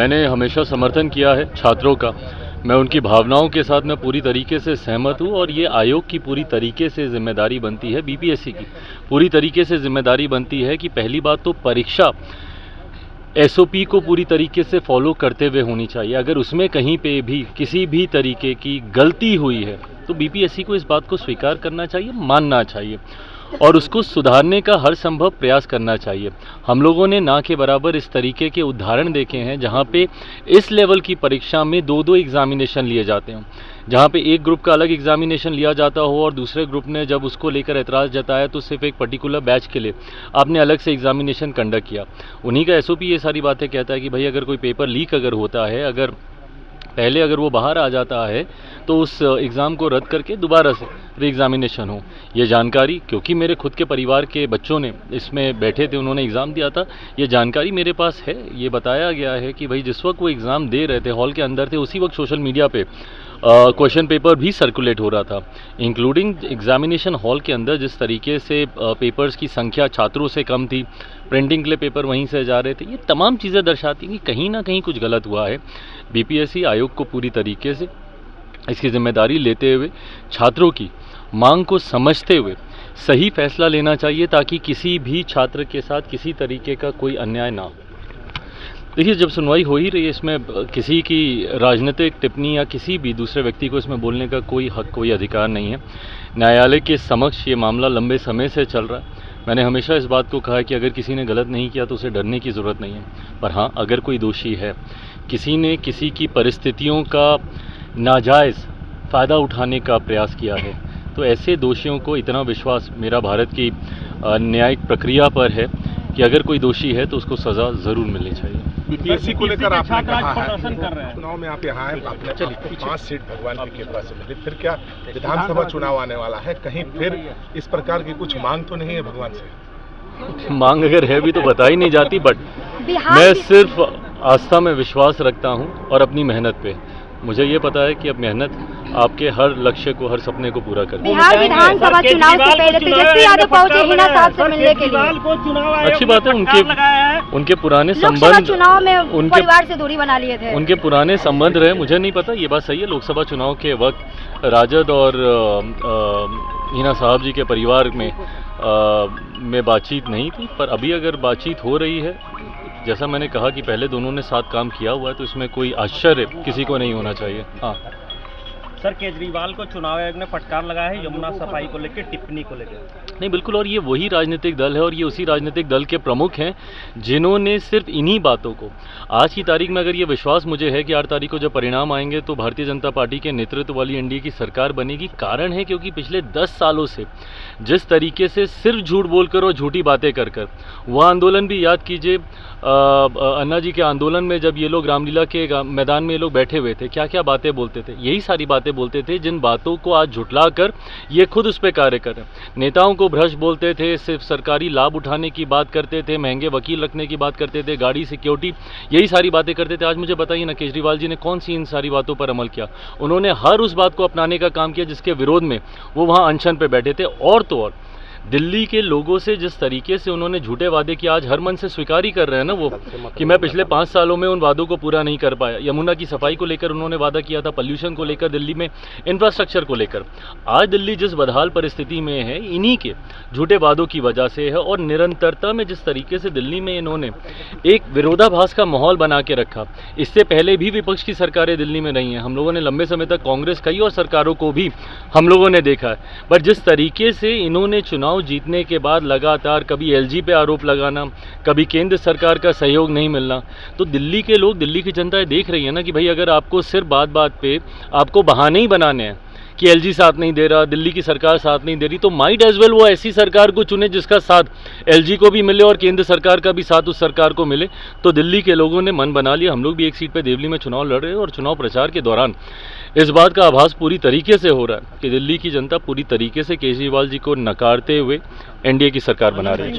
मैंने हमेशा समर्थन किया है छात्रों का। मैं उनकी भावनाओं के साथ मैं पूरी तरीके से सहमत हूँ और ये आयोग की पूरी तरीके से जिम्मेदारी बनती है, बीपीएससी की पूरी तरीके से जिम्मेदारी बनती है कि पहली बात तो परीक्षा एसओपी को पूरी तरीके से फॉलो करते हुए होनी चाहिए। अगर उसमें कहीं पे भी किसी भी तरीके की गलती हुई है तो बीपीएससी को इस बात को स्वीकार करना चाहिए, मानना चाहिए और उसको सुधारने का हर संभव प्रयास करना चाहिए। हम लोगों ने ना के बराबर इस तरीके के उदाहरण देखे हैं जहां पे इस लेवल की परीक्षा में दो एग्जामिनेशन लिए जाते हैं, जहां पे एक ग्रुप का अलग एग्जामिनेशन लिया जाता हो और दूसरे ग्रुप ने जब उसको लेकर एतराज़ जताया तो सिर्फ एक पर्टिकुलर बैच के लिए आपने अलग से एग्जामिनेशन कंडक्ट किया। उन्हीं का एसओपी ये सारी बातें कहता है कि भाई अगर कोई पेपर लीक अगर होता है, अगर वो बाहर आ जाता है तो उस एग्ज़ाम को रद्द करके दोबारा से री एग्ज़ामिनेशन हो। ये जानकारी, क्योंकि मेरे खुद के परिवार के बच्चों ने इसमें बैठे थे, उन्होंने एग्ज़ाम दिया था, ये जानकारी मेरे पास है। ये बताया गया है कि भाई जिस वक्त वो एग्ज़ाम दे रहे थे, हॉल के अंदर थे, उसी वक्त सोशल मीडिया पे क्वेश्चन पेपर भी सर्कुलेट हो रहा था, इंक्लूडिंग एग्जामिनेशन हॉल के अंदर जिस तरीके से पेपर्स की संख्या छात्रों से कम थी, प्रिंटिंग के लिए पेपर वहीं से जा रहे थे। ये तमाम चीज़ें दर्शाती हैं कि कहीं ना कहीं कुछ गलत हुआ है। बीपीएससी आयोग को पूरी तरीके से इसकी जिम्मेदारी लेते हुए छात्रों की मांग को समझते हुए सही फैसला लेना चाहिए ताकि किसी भी छात्र के साथ किसी तरीके का कोई अन्याय ना हो। देखिए, जब सुनवाई हो ही रही है, इसमें किसी की राजनीतिक टिप्पणी या किसी भी दूसरे व्यक्ति को इसमें बोलने का कोई हक, कोई अधिकार नहीं है। न्यायालय के समक्ष ये मामला लंबे समय से चल रहा है। मैंने हमेशा इस बात को कहा है कि अगर किसी ने गलत नहीं किया तो उसे डरने की ज़रूरत नहीं है, पर हाँ, अगर कोई दोषी है, किसी ने किसी की परिस्थितियों का नाजायज़ फ़ायदा उठाने का प्रयास किया है, तो ऐसे दोषियों को इतना विश्वास मेरा भारत की न्यायिक प्रक्रिया पर है कि अगर कोई दोषी है तो उसको सज़ा ज़रूर मिलनी चाहिए। बीपीएससी को लेकर आपने कहा है चुनाव में आप यहाँ आए, आपने 5 सीट भगवान की कृपा से मिली, फिर क्या विधानसभा चुनाव आने वाला है, कहीं फिर इस प्रकार की कुछ मांग तो नहीं है भगवान से? मांग अगर है भी तो बता ही नहीं जाती, बट मैं सिर्फ आस्था में विश्वास रखता हूँ और अपनी मेहनत पे। मुझे ये पता है कि अब मेहनत आपके हर लक्ष्य को, हर सपने को पूरा कर। बिहार विधानसभा चुनाव से पहले तेजस्वी यादव पहुंचे हिना साहब से मिलने के लिए। अच्छी बात है, उनके पुराने संबंध, चुनाव में परिवार से दूरी बना लिए थे, उनके पुराने संबंध रहे, मुझे नहीं पता। ये बात सही है, लोकसभा चुनाव के वक्त राजद और हिना साहब जी के परिवार में बातचीत नहीं थी, पर अभी अगर बातचीत हो रही है, जैसा मैंने कहा कि पहले दोनों ने साथ काम किया हुआ है, तो इसमें कोई आश्चर्य किसी को नहीं होना चाहिए। हाँ सर, केजरीवाल को चुनाव आयोग ने फटकार लगाया है यमुना सफाई को लेकर, टिप्पणी को लेकर। नहीं, बिल्कुल, और ये वही राजनीतिक दल है और ये उसी राजनीतिक दल के प्रमुख हैं जिन्होंने सिर्फ इन्हीं बातों को, आज की तारीख में अगर ये विश्वास मुझे है कि 8 तारीख को जब परिणाम आएंगे तो भारतीय जनता पार्टी के नेतृत्व वाली एनडीए की सरकार बनेगी। कारण है क्योंकि पिछले 10 सालों से जिस तरीके से सिर्फ झूठ बोलकर और झूठी बातें कर वह आंदोलन भी याद कीजिए, अन्ना जी के आंदोलन में जब ये लोग रामलीला के मैदान में ये लोग बैठे हुए थे, क्या क्या बातें बोलते थे, यही सारी बातें बोलते थे जिन बातों को आज झुठला कर ये खुद उस पर कार्य कर रहे हैं। नेताओं को भ्रष्ट बोलते थे, सिर्फ सरकारी लाभ उठाने की बात करते थे, महंगे वकील रखने की बात करते थे, गाड़ी सिक्योरिटी, यही सारी बातें करते थे। आज मुझे बताइए ना, केजरीवाल जी ने कौन सी इन सारी बातों पर अमल किया? उन्होंने हर उस बात को अपनाने का काम किया जिसके विरोध में वो वहाँ अनशन पर बैठे थे। और तो और दिल्ली के लोगों से जिस तरीके से उन्होंने झूठे वादे किए, आज हर मन से स्वीकार ही कर रहे हैं ना वो कि मैं पिछले 5 सालों में उन वादों को पूरा नहीं कर पाया। यमुना की सफाई को लेकर उन्होंने वादा किया था, पॉल्यूशन को लेकर, दिल्ली में इंफ्रास्ट्रक्चर को लेकर। आज दिल्ली जिस बदहाल परिस्थिति में है, इन्हीं के झूठे वादों की वजह से है। और निरंतरता में जिस तरीके से दिल्ली में इन्होंने एक विरोधाभास का माहौल बना के रखा, इससे पहले भी विपक्ष की सरकारें दिल्ली में रही हैं। हम लोगों ने लंबे समय तक कांग्रेस कई और सरकारों को भी हम लोगों ने देखा है, बट जिस तरीके से इन्होंने चुनाव जीतने के बाद लगातार कभी एलजी पे आरोप लगाना, कभी केंद्र सरकार का सहयोग नहीं मिलना, तो दिल्ली के लोग, दिल्ली की जनता देख रही है ना कि भाई अगर आपको सिर्फ बात बात पे आपको बहाने ही बनाने हैं कि एलजी साथ नहीं दे रहा, दिल्ली की सरकार साथ नहीं दे रही, तो माइट एज वेल वो ऐसी सरकार को चुने जिसका साथ एलजी को भी मिले और केंद्र सरकार का भी साथ उस सरकार को मिले। तो दिल्ली के लोगों ने मन बना लिया। हम लोग भी एक सीट पे देवली में चुनाव लड़ रहे हैं और चुनाव प्रचार के दौरान इस बात का आभास पूरी तरीके से हो रहा है कि दिल्ली की जनता पूरी तरीके से केजरीवाल जी को नकारते हुए एनडीए की सरकार बना रही है।